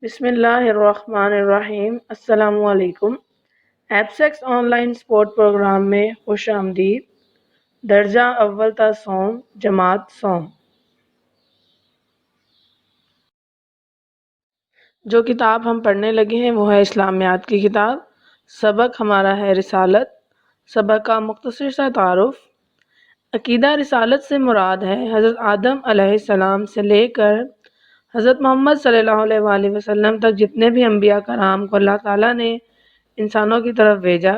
بسم اللہ الرحمن الرحیم۔ السلام علیکم۔ ایپسیکس آن لائن سپورٹ پروگرام میں خوش آمدید۔ درجہ اول تا سوم، جماعت سوم۔ جو کتاب ہم پڑھنے لگے ہیں وہ ہے اسلامیات کی کتاب۔ سبق ہمارا ہے رسالت۔ سبق کا مختصر سا تعارف۔ عقیدہ رسالت سے مراد ہے حضرت آدم علیہ السلام سے لے کر حضرت محمد صلی اللہ علیہ وآلہ وسلم تک جتنے بھی انبیاء کرام کو اللہ تعالیٰ نے انسانوں کی طرف بھیجا،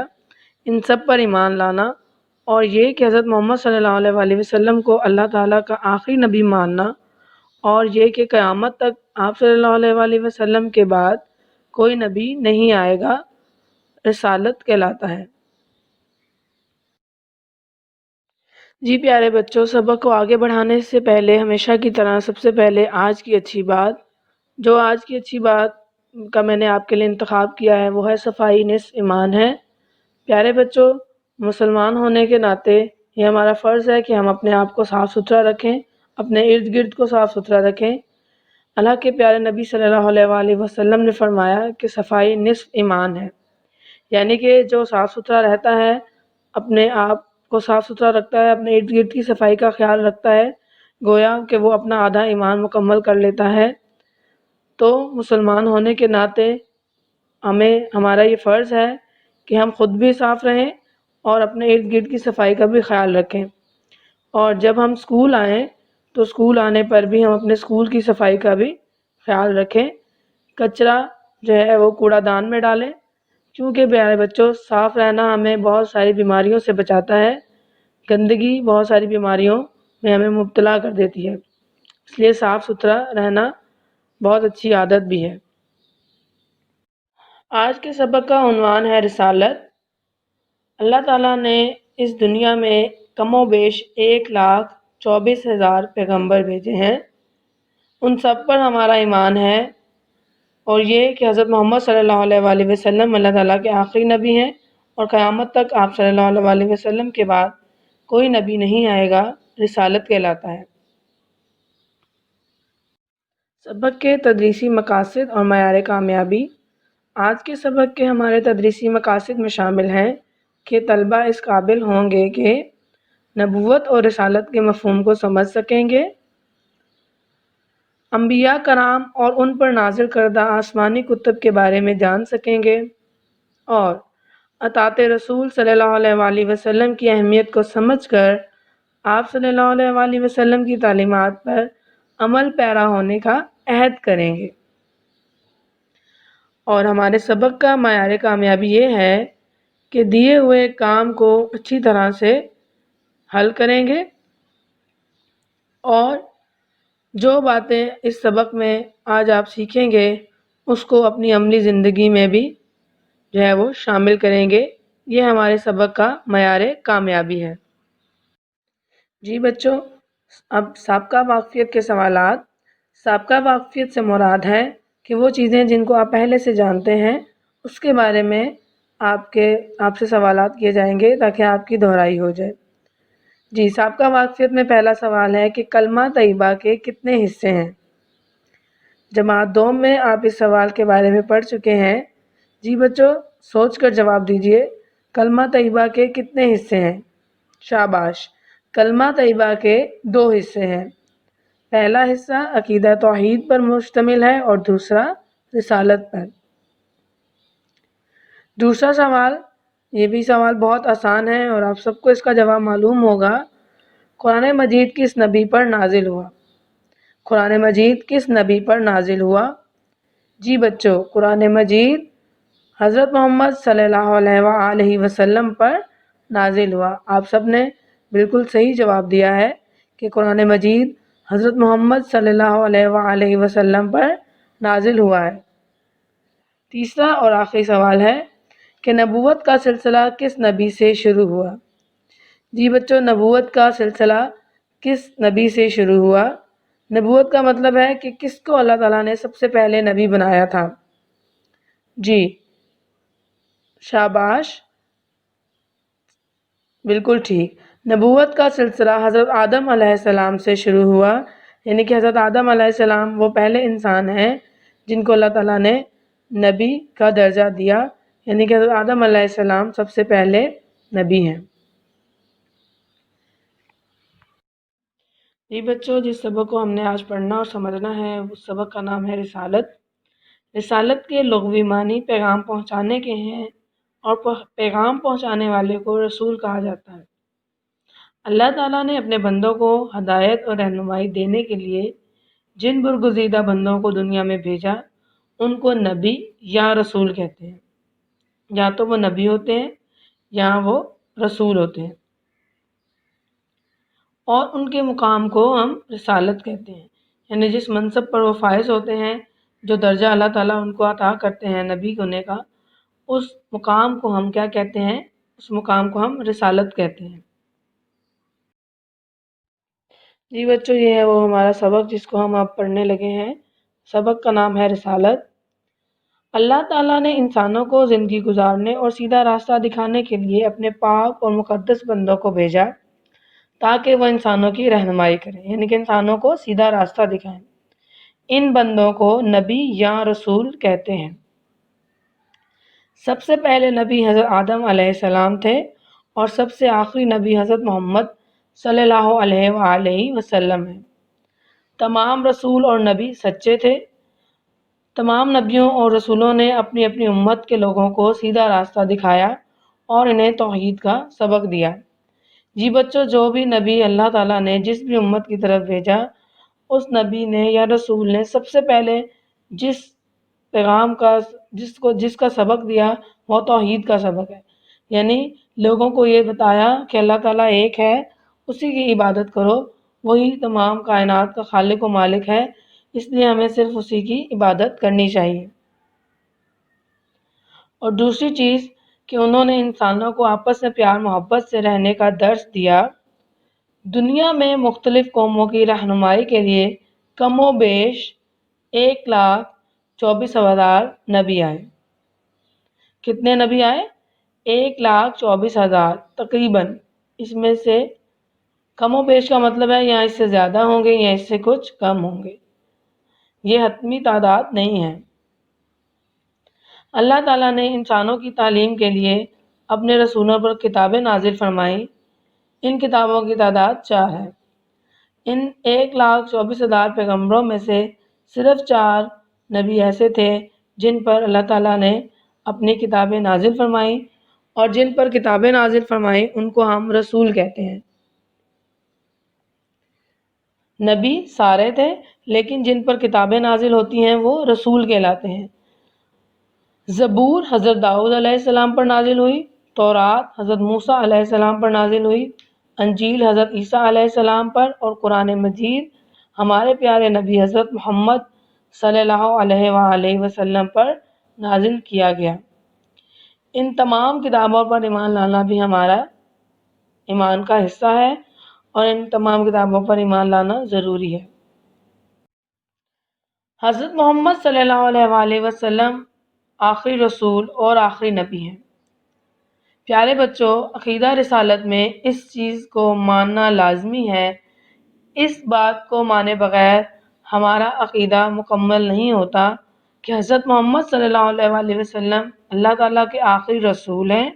ان سب پر ایمان لانا، اور یہ کہ حضرت محمد صلی اللہ علیہ وآلہ وسلم کو اللہ تعالیٰ کا آخری نبی ماننا، اور یہ کہ قیامت تک آپ صلی اللہ علیہ وآلہ وسلم کے بعد کوئی نبی نہیں آئے گا، رسالت کہلاتا ہے۔ جی پیارے بچوں، سبق کو آگے بڑھانے سے پہلے ہمیشہ کی طرح سب سے پہلے آج کی اچھی بات، جو آج کی اچھی بات کا میں نے آپ کے لیے انتخاب کیا ہے وہ ہے صفائی نصف ایمان ہے۔ پیارے بچوں، مسلمان ہونے کے ناطے یہ ہمارا فرض ہے کہ ہم اپنے آپ کو صاف ستھرا رکھیں، اپنے ارد گرد کو صاف ستھرا رکھیں۔ اللہ کے پیارے نبی صلی اللہ علیہ وآلہ وسلم نے فرمایا کہ صفائی نصف ایمان ہے، یعنی کہ جو صاف ستھرا رہتا ہے، اپنے آپ کو صاف ستھرا رکھتا ہے، اپنے ارد گرد کی صفائی کا خیال رکھتا ہے، گویا کہ وہ اپنا آدھا ایمان مکمل کر لیتا ہے۔ تو مسلمان ہونے کے ناطے ہمارا یہ فرض ہے کہ ہم خود بھی صاف رہیں اور اپنے ارد گرد کی صفائی کا بھی خیال رکھیں، اور جب ہم اسکول آئیں تو اسکول آنے پر بھی ہم اپنے اسکول کی صفائی کا بھی خیال رکھیں، کچرا جو ہے وہ کوڑا دان میں ڈالیں، کیونکہ پیارے بچوں صاف رہنا ہمیں بہت ساری بیماریوں سے بچاتا ہے۔ گندگی بہت ساری بیماریوں میں ہمیں مبتلا کر دیتی ہے، اس لیے صاف ستھرا رہنا بہت اچھی عادت بھی ہے۔ آج کے سبق کا عنوان ہے رسالت۔ اللہ تعالیٰ نے اس دنیا میں کم و بیش 1,24,000 پیغمبر بھیجے ہیں، ان سب پر ہمارا ایمان ہے، اور یہ کہ حضرت محمد صلی اللہ علیہ وآلہ وسلم اللہ تعالیٰ کے آخری نبی ہیں، اور قیامت تک آپ صلی اللہ علیہ وآلہ وسلم کے بعد کوئی نبی نہیں آئے گا، رسالت کہلاتا ہے۔ سبق کے تدریسی مقاصد اور معیار کامیابی۔ آج کے سبق کے ہمارے تدریسی مقاصد میں شامل ہیں کہ طلبہ اس قابل ہوں گے کہ نبوت اور رسالت کے مفہوم کو سمجھ سکیں گے، انبیاء کرام اور ان پر نازل کردہ آسمانی کتب کے بارے میں جان سکیں گے، اور اطاعت رسول صلی اللہ علیہ وآلہ وسلم کی اہمیت کو سمجھ کر آپ صلی اللہ علیہ وآلہ وسلم کی تعلیمات پر عمل پیرا ہونے کا عہد کریں گے۔ اور ہمارے سبق کا معیار کامیابی یہ ہے کہ دیے ہوئے کام کو اچھی طرح سے حل کریں گے، اور جو باتیں اس سبق میں آج آپ سیکھیں گے اس کو اپنی عملی زندگی میں بھی جو ہے وہ شامل کریں گے۔ یہ ہمارے سبق کا معیار کامیابی ہے۔ جی بچوں، اب سابقہ واقفیت کے سوالات۔ سابقہ واقفیت سے مراد ہے کہ وہ چیزیں جن کو آپ پہلے سے جانتے ہیں اس کے بارے میں آپ سے سوالات کیے جائیں گے تاکہ آپ کی دہرائی ہو جائے۔ جی، سابقہ واقفیت میں پہلا سوال ہے کہ کلمہ طیبہ کے کتنے حصے ہیں؟ جماعت دوم میں آپ اس سوال کے بارے میں پڑھ چکے ہیں۔ جی بچوں، سوچ کر جواب دیجئے، کلمہ طیبہ کے کتنے حصے ہیں؟ شاباش، کلمہ طیبہ کے 2 حصے ہیں۔ پہلا حصہ عقیدہ توحید پر مشتمل ہے اور دوسرا رسالت پر۔ دوسرا سوال، یہ بھی سوال بہت آسان ہے اور آپ سب کو اس کا جواب معلوم ہوگا۔ قرآن مجید کس نبی پر نازل ہوا؟ قرآن مجید کس نبی پر نازل ہوا؟ جی بچوں، قرآن مجید حضرت محمد صلی اللہ علیہ وآلہ وسلم پر نازل ہوا۔ آپ سب نے بالکل صحیح جواب دیا ہے کہ قرآن مجید حضرت محمد صلی اللہ علیہ وآلہ وسلم پر نازل ہوا ہے۔ تیسرا اور آخری سوال ہے کہ نبوت کا سلسلہ کس نبی سے شروع ہوا؟ جی بچوں، نبوت کا سلسلہ کس نبی سے شروع ہوا؟ نبوت کا مطلب ہے کہ کس کو اللہ تعالیٰ نے سب سے پہلے نبی بنایا تھا۔ جی شاباش، بالکل ٹھیک۔ نبوت کا سلسلہ حضرت آدم علیہ السلام سے شروع ہوا، یعنی کہ حضرت آدم علیہ السلام وہ پہلے انسان ہیں جن کو اللہ تعالیٰ نے نبی کا درجہ دیا، یعنی کہ حضرت آدم علیہ السلام سب سے پہلے نبی ہیں۔ جی بچوں، جس سبق کو ہم نے آج پڑھنا اور سمجھنا ہے اس سبق کا نام ہے رسالت۔ رسالت کے لغوی معنی پیغام پہنچانے کے ہیں، اور پیغام پہنچانے والے کو رسول کہا جاتا ہے۔ اللہ تعالیٰ نے اپنے بندوں کو ہدایت اور رہنمائی دینے کے لیے جن برگزیدہ بندوں کو دنیا میں بھیجا ان کو نبی یا رسول کہتے ہیں۔ یا تو وہ نبی ہوتے ہیں یا وہ رسول ہوتے ہیں، اور ان کے مقام کو ہم رسالت کہتے ہیں، یعنی جس منصب پر وہ فائز ہوتے ہیں، جو درجہ اللہ تعالیٰ ان کو عطا کرتے ہیں نبی ہونے کا، اس مقام کو ہم کیا کہتے ہیں؟ اس مقام کو ہم رسالت کہتے ہیں۔ جی بچوں، یہ ہے وہ ہمارا سبق جس کو ہم اب پڑھنے لگے ہیں۔ سبق کا نام ہے رسالت۔ اللہ تعالیٰ نے انسانوں کو زندگی گزارنے اور سیدھا راستہ دکھانے کے لیے اپنے پاک اور مقدس بندوں کو بھیجا تاکہ وہ انسانوں کی رہنمائی کریں، یعنی کہ انسانوں کو سیدھا راستہ دکھائیں۔ ان بندوں کو نبی یا رسول کہتے ہیں۔ سب سے پہلے نبی حضرت آدم علیہ السلام تھے، اور سب سے آخری نبی حضرت محمد صلی اللہ علیہ وآلہ وسلم ہیں۔ تمام رسول اور نبی سچے تھے۔ تمام نبیوں اور رسولوں نے اپنی اپنی امت کے لوگوں کو سیدھا راستہ دکھایا اور انہیں توحید کا سبق دیا۔ جی بچوں، جو بھی نبی اللہ تعالیٰ نے جس بھی امت کی طرف بھیجا، اس نبی نے یا رسول نے سب سے پہلے جس پیغام کا جس کا سبق دیا وہ توحید کا سبق ہے، یعنی لوگوں کو یہ بتایا کہ اللہ تعالیٰ ایک ہے، اسی کی عبادت کرو، وہی تمام کائنات کا خالق و مالک ہے، اس لیے ہمیں صرف اسی کی عبادت کرنی چاہیے۔ اور دوسری چیز کہ انہوں نے انسانوں کو آپس میں پیار محبت سے رہنے کا درس دیا۔ دنیا میں مختلف قوموں کی رہنمائی کے لیے کم و بیش 1,24,000 نبی آئے۔ کتنے نبی آئے؟ 1,24,000 تقریباً۔ اس میں سے کم و بیش کا مطلب ہے یا اس سے زیادہ ہوں گے یا اس سے کچھ کم ہوں گے، یہ حتمی تعداد نہیں ہے۔ اللہ تعالیٰ نے انسانوں کی تعلیم کے لیے اپنے رسولوں پر کتابیں نازل فرمائیں۔ ان کتابوں کی تعداد 4 ہے۔ ان 1,24,000 پیغمبروں میں سے صرف 4 نبی ایسے تھے جن پر اللہ تعالیٰ نے اپنی کتابیں نازل فرمائیں، اور جن پر کتابیں نازل فرمائیں ان کو ہم رسول کہتے ہیں۔ نبی سارے تھے، لیکن جن پر کتابیں نازل ہوتی ہیں وہ رسول کہلاتے ہیں۔ زبور حضرت داؤد علیہ السلام پر نازل ہوئی، تورات حضرت موسیٰ علیہ السلام پر نازل ہوئی، انجیل حضرت عیسیٰ علیہ السلام پر، اور قرآن مجید ہمارے پیارے نبی حضرت محمد صلی اللہ علیہ وآلہ وسلم پر نازل کیا گیا۔ ان تمام کتابوں پر ایمان لانا بھی ہمارا ایمان کا حصہ ہے، اور ان تمام کتابوں پر ایمان لانا ضروری ہے۔ حضرت محمد صلی اللہ علیہ وآلہ وسلم آخری رسول اور آخری نبی ہیں۔ پیارے بچوں، عقیدہ رسالت میں اس چیز کو ماننا لازمی ہے۔ اس بات کو مانے بغیر ہمارا عقیدہ مکمل نہیں ہوتا کہ حضرت محمد صلی اللہ علیہ وآلہ وسلم اللہ تعالیٰ کے آخری رسول ہیں،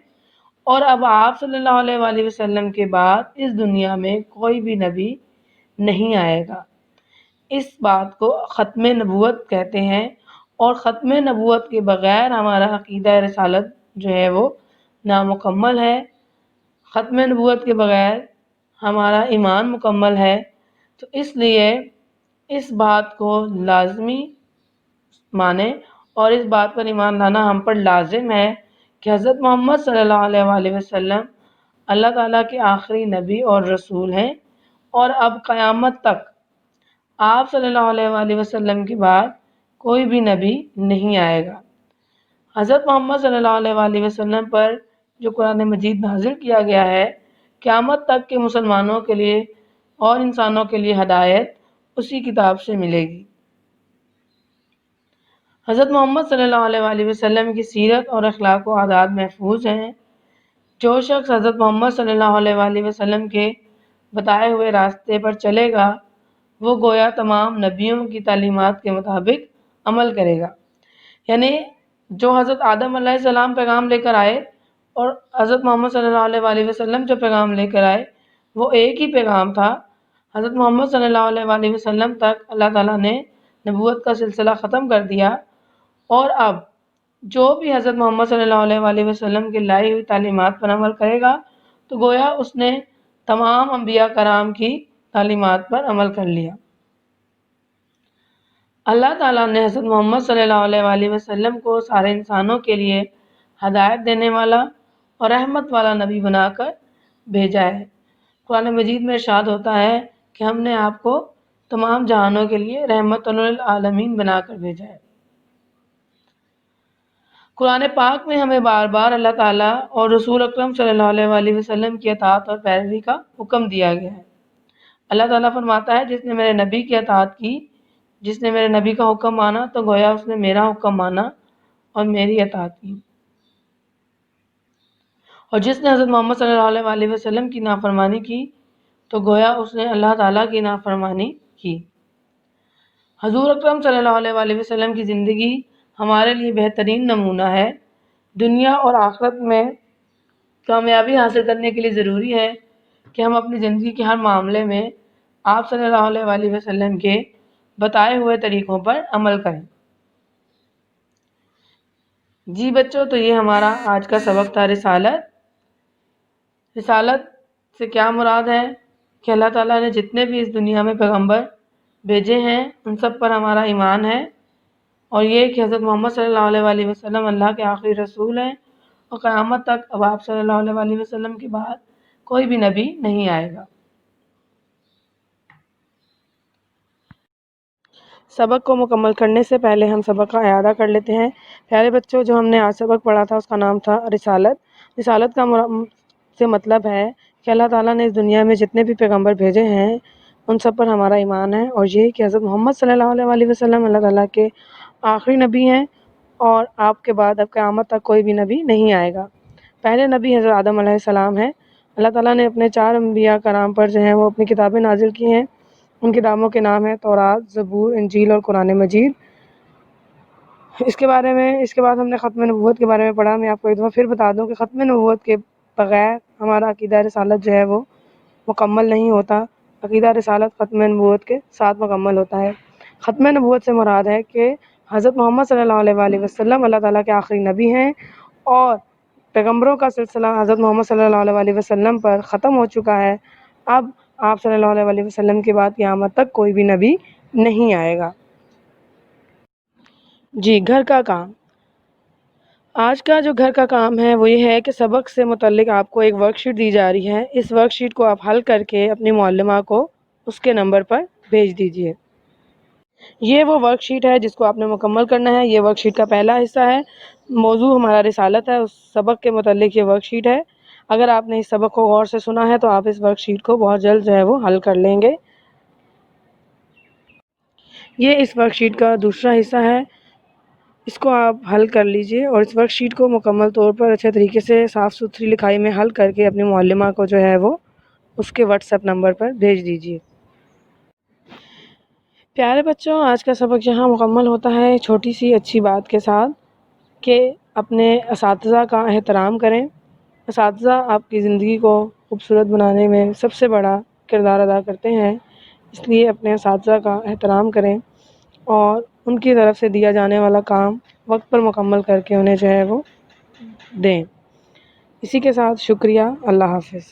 اور اب آپ صلی اللہ علیہ وآلہ وسلم کے بعد اس دنیا میں کوئی بھی نبی نہیں آئے گا۔ اس بات کو ختم نبوت کہتے ہیں، اور ختم نبوت کے بغیر ہمارا عقیدہ رسالت جو ہے وہ نامکمل ہے۔ ختم نبوت کے بغیر ہمارا ایمان مکمل ہے، تو اس لیے اس بات کو لازمی مانیں، اور اس بات پر ایمان لانا ہم پر لازم ہے کہ حضرت محمد صلی اللہ علیہ وآلہ وسلم اللہ تعالیٰ کے آخری نبی اور رسول ہیں، اور اب قیامت تک آپ صلی اللہ علیہ وآلہ وسلم کے بعد کوئی بھی نبی نہیں آئے گا۔ حضرت محمد صلی اللہ علیہ وآلہ وسلم پر جو قرآن مجید نازل کیا گیا ہے، قیامت تک کے مسلمانوں کے لیے اور انسانوں کے لیے ہدایت اسی کتاب سے ملے گی۔ حضرت محمد صلی اللہ علیہ وآلہ وسلم کی سیرت اور اخلاق و عادات محفوظ ہیں۔ جو شخص حضرت محمد صلی اللہ علیہ وآلہ وسلم کے بتائے ہوئے راستے پر چلے گا، وہ گویا تمام نبیوں کی تعلیمات کے مطابق عمل کرے گا۔ یعنی جو حضرت آدم علیہ السلام پیغام لے کر آئے اور حضرت محمد صلی اللہ علیہ وآلہ وسلم جو پیغام لے کر آئے وہ ایک ہی پیغام تھا۔ حضرت محمد صلی اللہ علیہ وآلہ وسلم تک اللہ تعالیٰ نے نبوت کا سلسلہ ختم کر دیا، اور اب جو بھی حضرت محمد صلی اللہ علیہ وآلہ وسلم کی لائی ہوئی تعلیمات پر عمل کرے گا تو گویا اس نے تمام انبیاء کرام کی تعلیمات پر عمل کر لیا۔ اللہ تعالیٰ نے حضرت محمد صلی اللہ علیہ وآلہ وسلم کو سارے انسانوں کے لیے ہدایت دینے والا اور رحمت والا نبی بنا کر بھیجا ہے۔ قرآن مجید میں ارشاد ہوتا ہے کہ ہم نے آپ کو تمام جہانوں کے لیے رحمت للعالمین بنا کر بھیجا ہے۔ قرآن پاک میں ہمیں بار بار اللہ تعالیٰ اور رسول اکرم صلی اللہ علیہ وآلہ وسلم کی اطاعت اور پیروی کا حکم دیا گیا ہے۔ اللہ تعالیٰ فرماتا ہے جس نے میرے نبی کی اطاعت کی، جس نے میرے نبی کا حکم مانا تو گویا اس نے میرا حکم مانا اور میری اطاعت کی، اور جس نے حضرت محمد صلی اللہ علیہ وآلہ وسلم کی نافرمانی کی تو گویا اس نے اللہ تعالیٰ کی نافرمانی کی۔ حضور اکرم صلی اللہ علیہ وآلہ وسلم کی زندگی ہمارے لیے بہترین نمونہ ہے۔ دنیا اور آخرت میں کامیابی حاصل کرنے کے لیے ضروری ہے کہ ہم اپنی زندگی کے ہر معاملے میں آپ صلی اللہ علیہ وآلہ وسلم کے بتائے ہوئے طریقوں پر عمل کریں۔ جی بچوں، تو یہ ہمارا آج کا سبق تھا رسالت۔ رسالت سے کیا مراد ہے کہ اللہ تعالیٰ نے جتنے بھی اس دنیا میں پیغمبر بھیجے ہیں ان سب پر ہمارا ایمان ہے، اور یہ کہ حضرت محمد صلی اللہ علیہ وآلہ وسلم اللہ کے آخری رسول ہیں، اور قیامت تک اب آپ صلی اللہ علیہ وآلہ وسلم کے بعد کوئی بھی نبی نہیں آئے گا۔ سبق کو مکمل کرنے سے پہلے ہم سبق کا اعادہ کر لیتے ہیں۔ پیارے بچوں، جو ہم نے آج سبق پڑھا تھا اس کا نام تھا رسالت۔ رسالت کا سے مطلب ہے کہ اللہ تعالیٰ نے اس دنیا میں جتنے بھی پیغمبر بھیجے ہیں ان سب پر ہمارا ایمان ہے، اور یہ کہ حضرت محمد صلی اللہ علیہ وآلہ وسلم اللہ تعالیٰ کے آخری نبی ہیں، اور آپ کے بعد اب قیامت تک کوئی بھی نبی نہیں آئے گا۔ پہلے نبی حضرت آدم علیہ السلام ہیں۔ اللہ تعالیٰ نے اپنے 4 انبیاء کرام پر جو ہیں وہ اپنی کتابیں نازل کی ہیں۔ ان کتابوں کے نام ہیں تورات، زبور، انجیل اور قرآن مجید۔ اس کے بعد ہم نے ختم نبوت کے بارے میں پڑھا۔ میں آپ کو ایک دفعہ پھر بتا دوں کہ ختم نبوت کے بغیر ہمارا عقیدہ رسالت جو ہے وہ مکمل نہیں ہوتا۔ عقیدہ رسالت ختم نبوت کے ساتھ مکمل ہوتا ہے۔ ختم نبوت سے مراد ہے کہ حضرت محمد صلی اللہ علیہ وآلہ وسلم اللہ تعالیٰ کے آخری نبی ہیں، اور پیغمبروں کا سلسلہ حضرت محمد صلی اللہ علیہ وآلہ وسلم پر ختم ہو چکا ہے۔ اب آپ صلی اللہ علیہ وآلہ وسلم کے بعد قیامت تک کوئی بھی نبی نہیں آئے گا۔ جی، گھر کا کام۔ آج کا جو گھر کا کام ہے وہ یہ ہے کہ سبق سے متعلق آپ کو ایک ورک شیٹ دی جا رہی ہے۔ اس ورک شیٹ کو آپ حل کر کے اپنی معلمہ کو اس کے نمبر پر بھیج دیجیے۔ یہ وہ ورک شیٹ ہے جس کو آپ نے مکمل کرنا ہے۔ یہ ورک شیٹ کا پہلا حصہ ہے۔ موضوع ہمارا رسالت ہے، اس سبق کے متعلق یہ ورک شیٹ ہے۔ اگر آپ نے اس سبق کو غور سے سنا ہے تو آپ اس ورک شیٹ کو بہت جلد جو ہے وہ حل کر لیں گے۔ یہ اس ورک شیٹ کا دوسرا حصہ ہے، اس کو آپ حل کر لیجئے، اور اس ورک شیٹ کو مکمل طور پر اچھے طریقے سے صاف ستھری لکھائی میں حل کر کے اپنی معلمہ کو جو ہے وہ اس کے واٹس ایپ نمبر پر بھیج دیجیے۔ پیارے بچوں، آج کا سبق یہاں مکمل ہوتا ہے چھوٹی سی اچھی بات کے ساتھ کہ اپنے اساتذہ کا احترام کریں۔ اساتذہ آپ کی زندگی کو خوبصورت بنانے میں سب سے بڑا کردار ادا کرتے ہیں، اس لیے اپنے اساتذہ کا احترام کریں اور ان کی طرف سے دیا جانے والا کام وقت پر مکمل کر کے انہیں جو ہے وہ دیں۔ اسی کے ساتھ شکریہ۔ اللہ حافظ۔